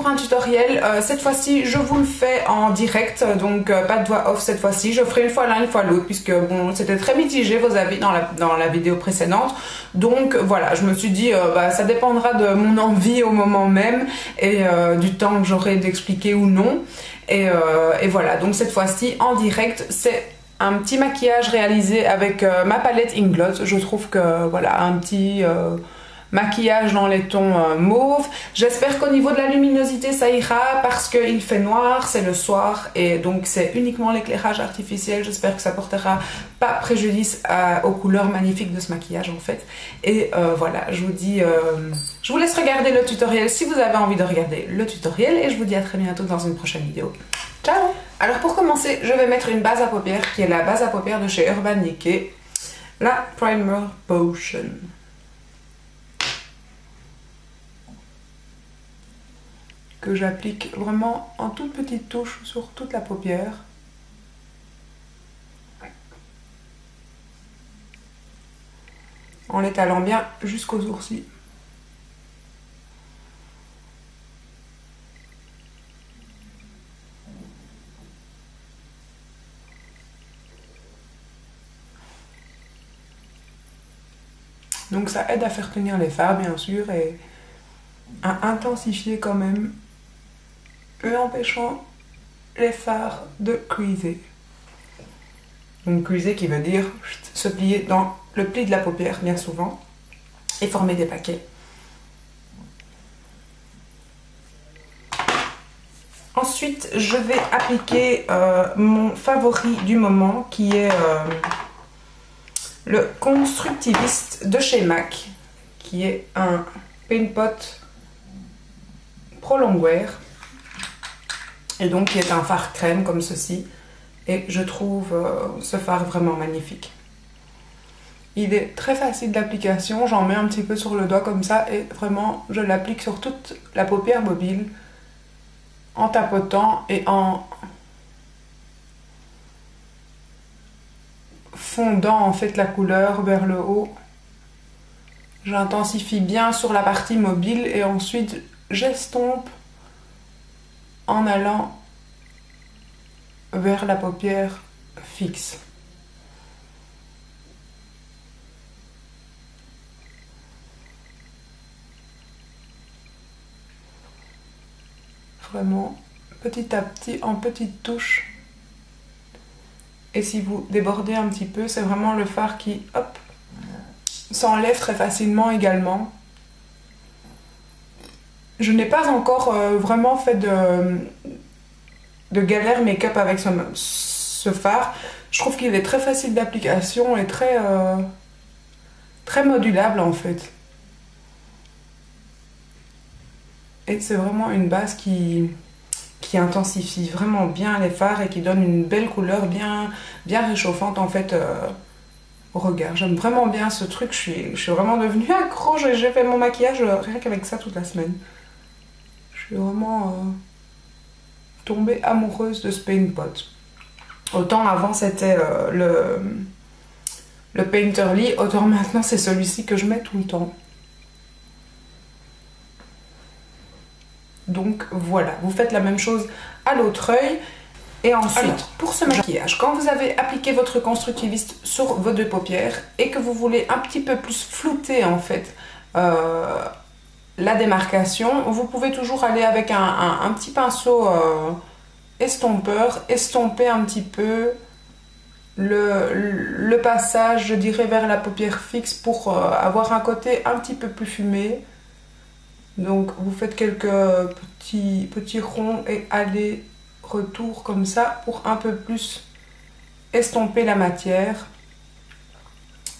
pour un tutoriel. Cette fois-ci, je vous le fais en direct, donc pas de voix off cette fois-ci. Je ferai une fois l'un, une fois l'autre, puisque bon, c'était très mitigé vos avis dans la vidéo précédente. Donc voilà, je me suis dit, ça dépendra de mon envie au moment même et du temps que j'aurai d'expliquer ou non. Et voilà, donc cette fois-ci, en direct, c'est un petit maquillage réalisé avec ma palette Inglot. Je trouve que voilà, un petit maquillage dans les tons mauve. J'espère qu'au niveau de la luminosité ça ira parce qu'il fait noir, c'est le soir et donc c'est uniquement l'éclairage artificiel. J'espère que ça portera pas préjudice aux couleurs magnifiques de ce maquillage en fait. Et voilà, je vous dis, je vous laisse regarder le tutoriel si vous avez envie de regarder le tutoriel et je vous dis à très bientôt dans une prochaine vidéo. Ciao! Alors pour commencer, je vais mettre une base à paupières qui est la base à paupières de chez Urban Decay, la Primer Potion. Que j'applique vraiment en toute petite touche sur toute la paupière. En l'étalant bien jusqu'aux sourcils. Donc ça aide à faire tenir les fards bien sûr et à intensifier quand même et empêchant les fards de creaser. Donc creaser qui veut dire se plier dans le pli de la paupière bien souvent et former des paquets. Ensuite je vais appliquer mon favori du moment qui est le Constructivist de chez MAC qui est un Paint Pot Pro Longwear et donc qui est un fard crème comme ceci et je trouve ce fard vraiment magnifique. Il est très facile d'application, j'en mets un petit peu sur le doigt comme ça et vraiment je l'applique sur toute la paupière mobile en tapotant et en fondant en fait la couleur vers le haut. J'intensifie bien sur la partie mobile et ensuite j'estompe en allant vers la paupière fixe. Vraiment petit à petit, en petites touches. Et si vous débordez un petit peu, c'est vraiment le fard qui, hop, s'enlève très facilement également. Je n'ai pas encore vraiment fait de galère make-up avec ce fard. Je trouve qu'il est très facile d'application et très modulable en fait. Et c'est vraiment une base qui intensifie vraiment bien les fards et qui donne une belle couleur bien réchauffante en fait au regard. J'aime vraiment bien ce truc, je suis vraiment devenue accro. J'ai fait mon maquillage rien qu'avec ça toute la semaine. Je suis vraiment tombée amoureuse de ce Paint Pot. Autant avant c'était le Painterly, autant maintenant c'est celui-ci que je mets tout le temps. Donc voilà, vous faites la même chose à l'autre œil. Et ensuite, pour ce maquillage, quand vous avez appliqué votre Constructivist sur vos deux paupières et que vous voulez un petit peu plus flouter en fait la démarcation, vous pouvez toujours aller avec un petit pinceau estompeur, estomper un petit peu le passage, je dirais, vers la paupière fixe pour avoir un côté un petit peu plus fumé. Donc vous faites quelques petits ronds et aller-retour comme ça pour un peu plus estomper la matière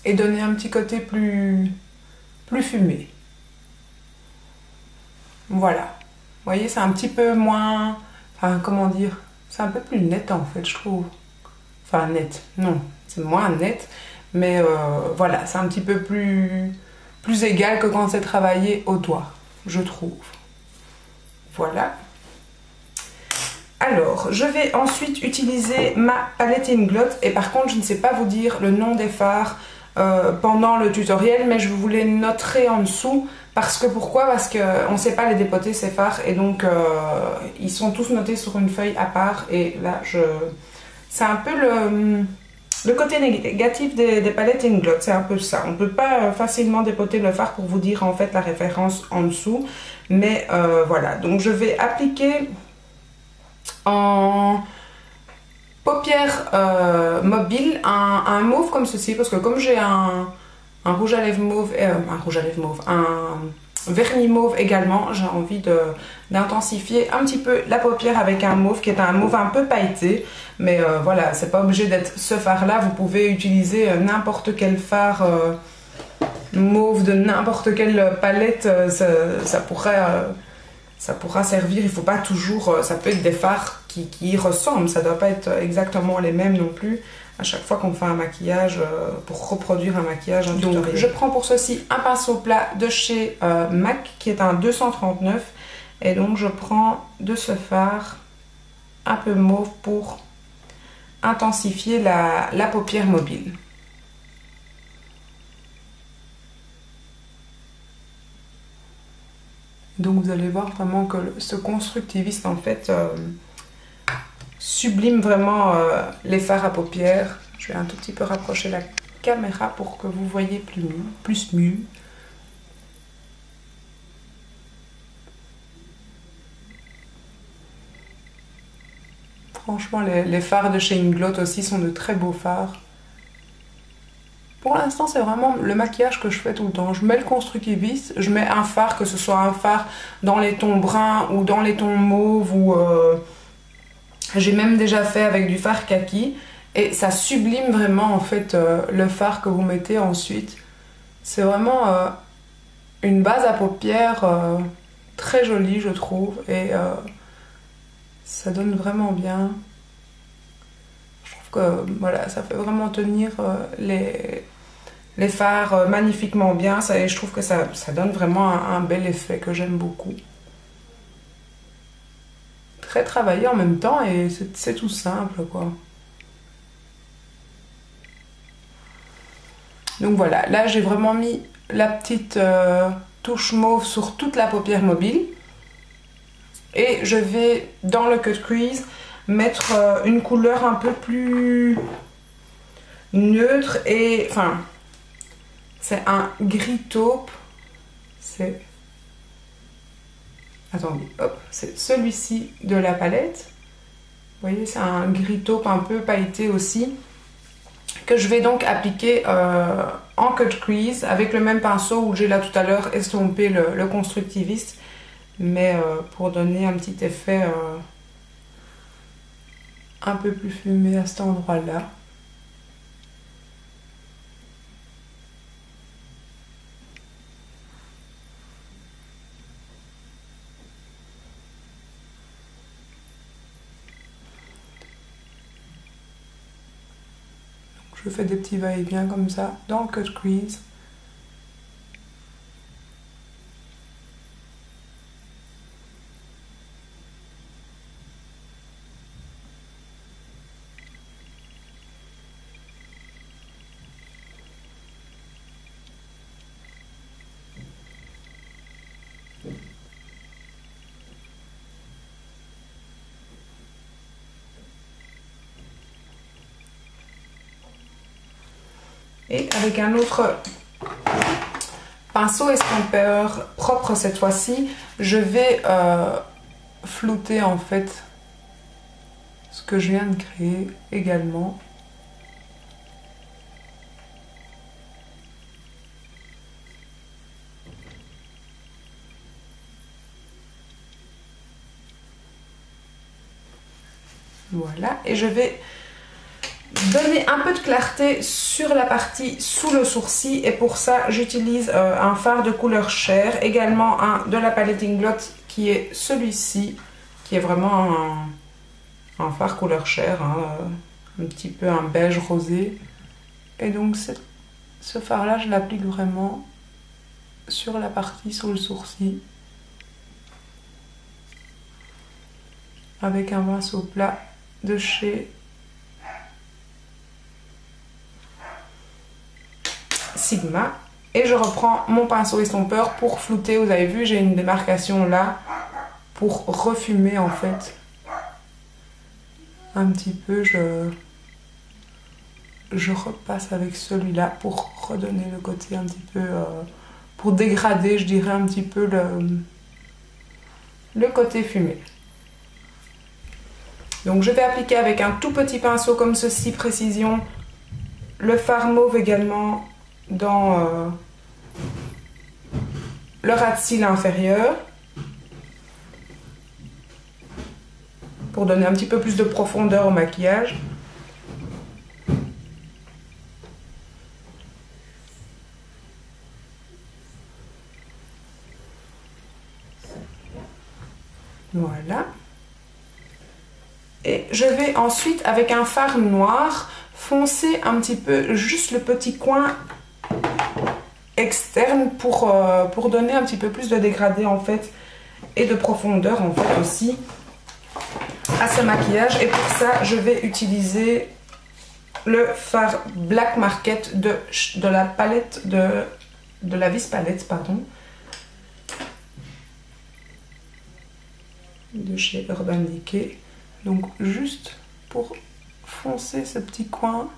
et donner un petit côté plus fumé. Voilà. Vous voyez, c'est un petit peu moins... Enfin, comment dire? C'est un peu plus net en fait, je trouve. Enfin, net. Non, c'est moins net. Mais voilà, c'est un petit peu plus égal que quand c'est travaillé au doigt, je trouve. Voilà. Alors, je vais ensuite utiliser ma palette Inglot. Et par contre, je ne sais pas vous dire le nom des fards pendant le tutoriel, mais je vous les noterai en dessous Parce que pourquoi? Parce qu'on ne sait pas les dépoter ces fards et donc ils sont tous notés sur une feuille à part et là c'est un peu le côté négatif des palettes Inglot, c'est un peu ça. On ne peut pas facilement dépoter le fard pour vous dire en fait la référence en dessous. Mais voilà, donc je vais appliquer en paupières mobiles un mauve comme ceci. Parce que comme j'ai un rouge à lèvres mauve, un vernis mauve également, j'ai envie d'intensifier un petit peu la paupière avec un mauve qui est un mauve un peu pailleté. Mais voilà, c'est pas obligé d'être ce fard là, vous pouvez utiliser n'importe quel fard mauve de n'importe quelle palette, ça pourra servir. Il faut pas toujours, ça peut être des fards qui y ressemblent, ça doit pas être exactement les mêmes non plus à chaque fois qu'on fait un maquillage, pour reproduire un maquillage, un tutoriel. Je prends pour ceci un pinceau plat de chez MAC qui est un 239 et donc je prends de ce fard un peu mauve pour intensifier la paupière mobile. Donc vous allez voir vraiment que ce constructiviste en fait sublime vraiment les fards à paupières. Je vais un tout petit peu rapprocher la caméra pour que vous voyez plus mieux. Franchement les fards de chez Inglot aussi sont de très beaux fards. Pour l'instant, c'est vraiment le maquillage que je fais tout le temps. Je mets le constructiviste, je mets un fard, que ce soit un fard dans les tons bruns ou dans les tons mauves. Ou j'ai même déjà fait avec du fard kaki. Et ça sublime vraiment en fait le fard que vous mettez ensuite. C'est vraiment une base à paupières très jolie, je trouve. Et ça donne vraiment bien. Je trouve que voilà, ça fait vraiment tenir les fards magnifiquement bien. Et je trouve que ça donne vraiment un bel effet que j'aime beaucoup. Très travaillé en même temps et c'est tout simple quoi. Donc voilà, là j'ai vraiment mis la petite touche mauve sur toute la paupière mobile. Et je vais dans le cut crease mettre une couleur un peu plus neutre et enfin c'est un gris taupe. C'est attendez, hop, c'est celui-ci de la palette. Vous voyez, c'est un gris taupe un peu pailleté aussi, que je vais donc appliquer en cut crease avec le même pinceau où j'ai là tout à l'heure estompé le constructiviste, mais pour donner un petit effet un peu plus fumé à cet endroit-là. Je fais des petits va-et-vient comme ça dans le cut crease. Et avec un autre pinceau estompeur propre cette fois-ci, je vais flouter en fait ce que je viens de créer également. Voilà, et je vais donner un peu de clarté sur la partie sous le sourcil et pour ça j'utilise un fard de couleur chair, également un de la palette Inglot qui est celui-ci, qui est vraiment un fard couleur chair, hein, un petit peu un beige rosé. Et donc ce fard là je l'applique vraiment sur la partie sous le sourcil avec un pinceau plat de chez Sigma Et je reprends mon pinceau estompeur pour flouter. Vous avez vu, j'ai une démarcation là pour refumer en fait. Un petit peu, je repasse avec celui-là pour redonner le côté un petit peu... pour dégrader, je dirais, un petit peu le côté fumé. Donc je vais appliquer avec un tout petit pinceau comme ceci, précision, le fard mauve également dans le ras de cils inférieur pour donner un petit peu plus de profondeur au maquillage. Voilà. Et je vais ensuite, avec un fard noir, foncer un petit peu juste le petit coin externe pour donner un petit peu plus de dégradé en fait et de profondeur en fait aussi à ce maquillage. Et pour ça, je vais utiliser le fard Black Market de la palette de la Vis Palette, pardon, de chez Urban Decay. Donc juste pour foncer ce petit coin.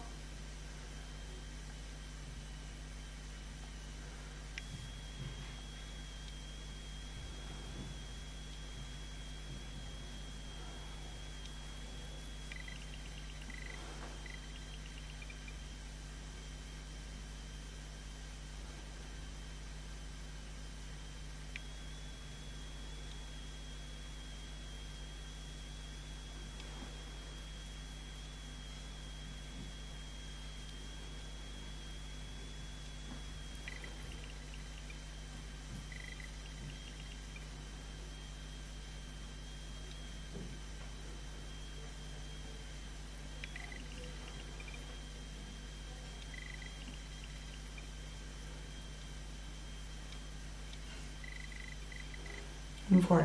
Voilà.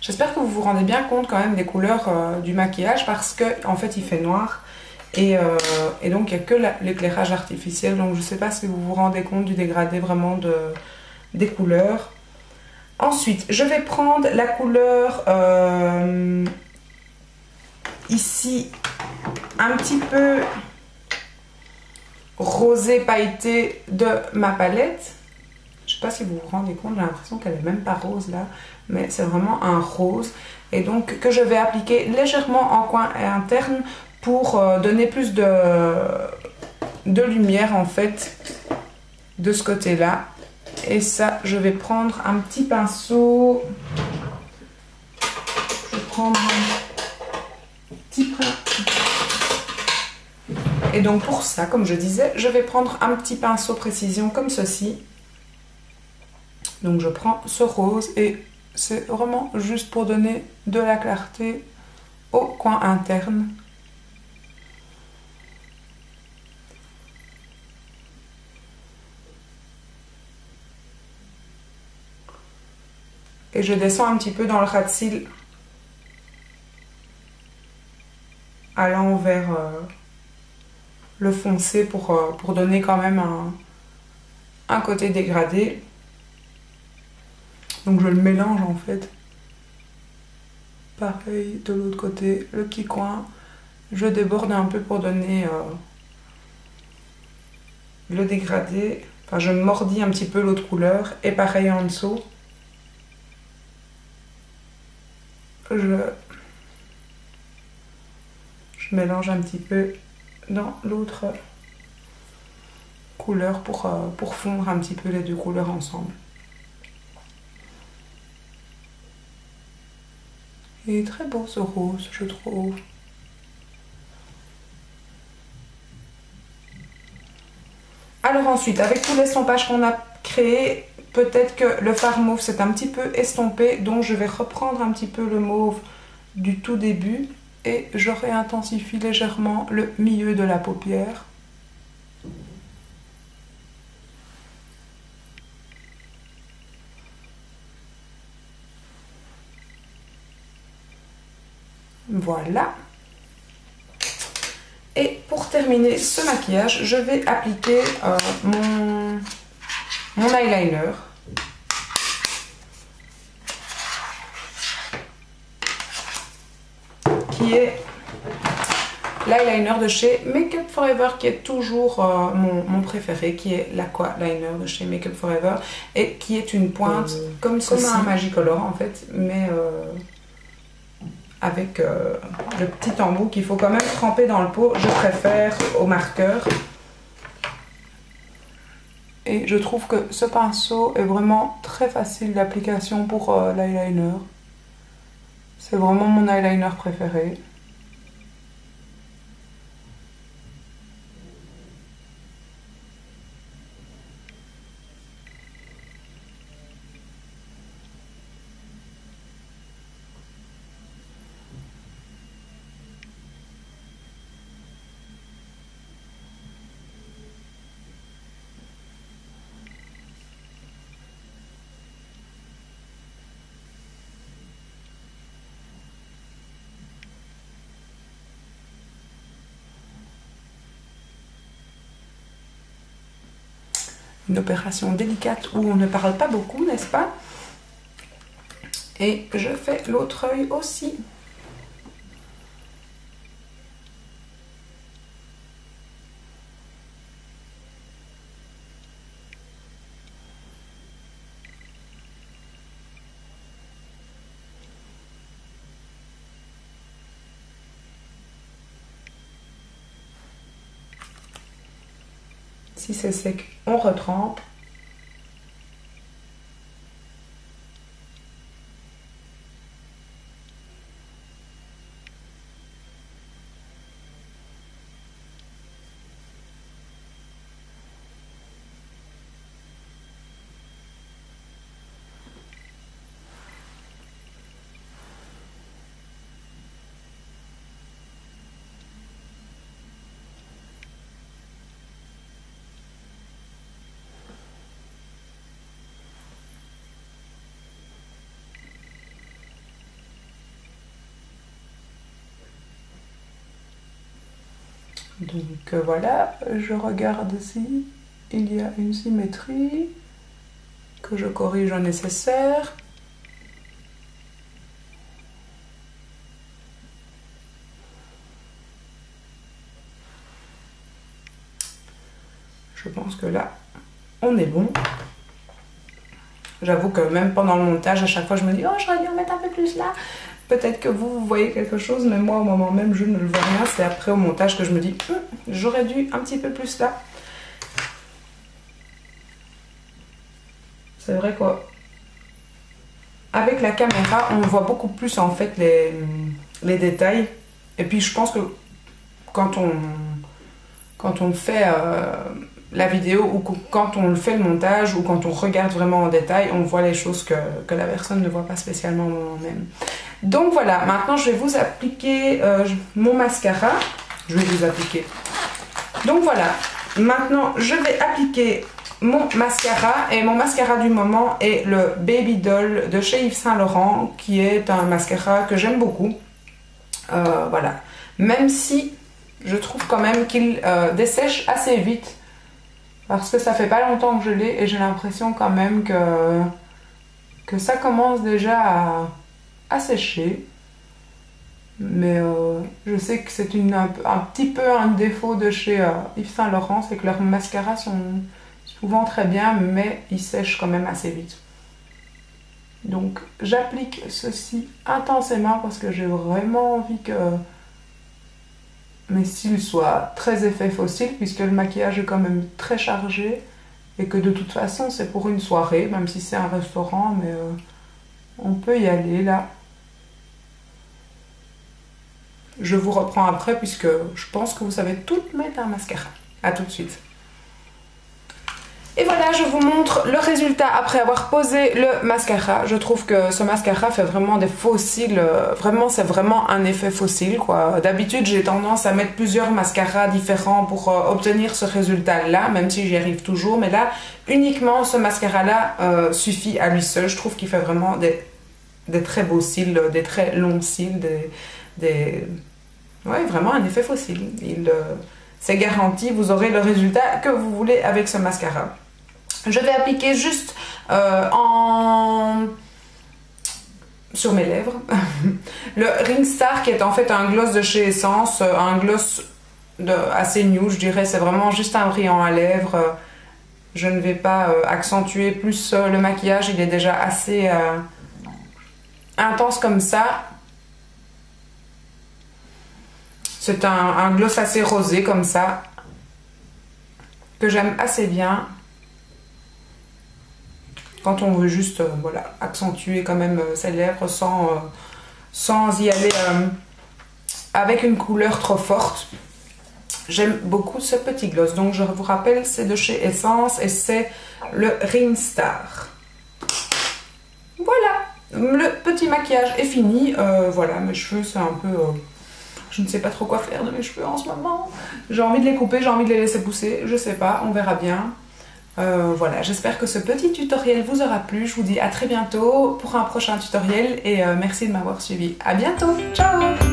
J'espère que vous vous rendez bien compte quand même des couleurs du maquillage parce que en fait il fait noir et donc il n'y a que l'éclairage artificiel, donc je ne sais pas si vous vous rendez compte du dégradé vraiment des couleurs. Ensuite je vais prendre la couleur ici un petit peu rosé pailleté de ma palette. Je ne sais pas si vous vous rendez compte, j'ai l'impression qu'elle n'est même pas rose là, mais c'est vraiment un rose. Et donc que je vais appliquer légèrement en coin interne pour donner plus de lumière en fait de ce côté-là. Et ça, je vais prendre un petit pinceau. Je vais prendre un petit pinceau. Et donc pour ça, comme je disais, je vais prendre un petit pinceau précision comme ceci. Donc je prends ce rose et c'est vraiment juste pour donner de la clarté au coin interne. Et je descends un petit peu dans le ras de cils allant vers le foncé pour donner quand même un côté dégradé. Donc je le mélange en fait. Pareil de l'autre côté, le petit coin. Je déborde un peu pour donner le dégradé. Enfin je mordis un petit peu l'autre couleur. Et pareil en dessous. Je mélange un petit peu dans l'autre couleur pour fondre un petit peu les deux couleurs ensemble. Il est très beau ce rose, je trouve. Alors ensuite, avec tout l'estompage qu'on a créé, peut-être que le fard mauve s'est un petit peu estompé, donc je vais reprendre un petit peu le mauve du tout début et je réintensifie légèrement le milieu de la paupière. Voilà. Et pour terminer ce maquillage, je vais appliquer mon eyeliner. Qui est l'eyeliner de chez Make Up For Ever, qui est toujours mon préféré, qui est l'Aqua Liner de chez Make Up For Ever, et qui est une pointe comme un Magicolor en fait, mais avec le petit embout qu'il faut quand même tremper dans le pot. Je préfère au marqueur. Et je trouve que ce pinceau est vraiment très facile d'application pour l'eyeliner. C'est vraiment mon eyeliner préféré. Une opération délicate où on ne parle pas beaucoup, n'est-ce pas? Et je fais l'autre œil aussi. Si c'est sec, on retrempe. Donc voilà, je regarde si il y a une symétrie, que je corrige au nécessaire. Je pense que là, on est bon. J'avoue que même pendant le montage, à chaque fois, je me dis « Oh, j'aurais dû en mettre un peu plus là !» Peut-être que vous voyez quelque chose, mais moi, au moment même, je ne le vois rien. C'est après, au montage, que je me dis « J'aurais dû un petit peu plus là. » C'est vrai qu'avec la caméra, on voit beaucoup plus, en fait, les détails. Et puis, je pense que quand on fait la vidéo ou quand on fait le montage ou quand on regarde vraiment en détail, on voit les choses que la personne ne voit pas spécialement au moment même. Donc voilà, maintenant je vais vous appliquer mon mascara. Je vais vous appliquer. Donc voilà, maintenant je vais appliquer mon mascara. Et mon mascara du moment est le Baby Doll de chez Yves Saint Laurent, qui est un mascara que j'aime beaucoup. Voilà, même si je trouve quand même qu'il dessèche assez vite. Parce que ça fait pas longtemps que je l'ai et j'ai l'impression quand même que ça commence déjà à sécher. Mais je sais que c'est un petit peu un défaut de chez Yves Saint Laurent, c'est que leurs mascaras sont souvent très bien, mais ils sèchent quand même assez vite. Donc j'applique ceci intensément parce que j'ai vraiment envie que mes cils soient très effet fossile, puisque le maquillage est quand même très chargé et que de toute façon c'est pour une soirée, même si c'est un restaurant, mais on peut y aller là. Je vous reprends après puisque je pense que vous savez tout mettre un mascara. A tout de suite. Et voilà, je vous montre le résultat après avoir posé le mascara. Je trouve que ce mascara fait vraiment des faux cils. Vraiment, c'est vraiment un effet fossile, quoi. D'habitude, j'ai tendance à mettre plusieurs mascaras différents pour obtenir ce résultat-là, même si j'y arrive toujours. Mais là, uniquement ce mascara-là suffit à lui seul. Je trouve qu'il fait vraiment des très beaux cils, des très longs cils, Ouais, vraiment un effet fossile. C'est garanti, vous aurez le résultat que vous voulez avec ce mascara. Je vais appliquer juste sur mes lèvres le Ringstar qui est en fait un gloss de chez Essence, un gloss assez nude, je dirais. C'est vraiment juste un brillant à lèvres. Je ne vais pas accentuer plus le maquillage, il est déjà assez intense comme ça. C'est un gloss assez rosé comme ça, que j'aime assez bien. Quand on veut juste voilà, accentuer quand même ses lèvres sans y aller avec une couleur trop forte. J'aime beaucoup ce petit gloss. Donc je vous rappelle, c'est de chez Essence et c'est le Ringstar. Voilà, le petit maquillage est fini. Voilà, mes cheveux c'est un peu... je ne sais pas trop quoi faire de mes cheveux en ce moment. J'ai envie de les couper, j'ai envie de les laisser pousser. Je sais pas, on verra bien. Voilà, j'espère que ce petit tutoriel vous aura plu. Je vous dis à très bientôt pour un prochain tutoriel et merci de m'avoir suivi. À bientôt, ciao!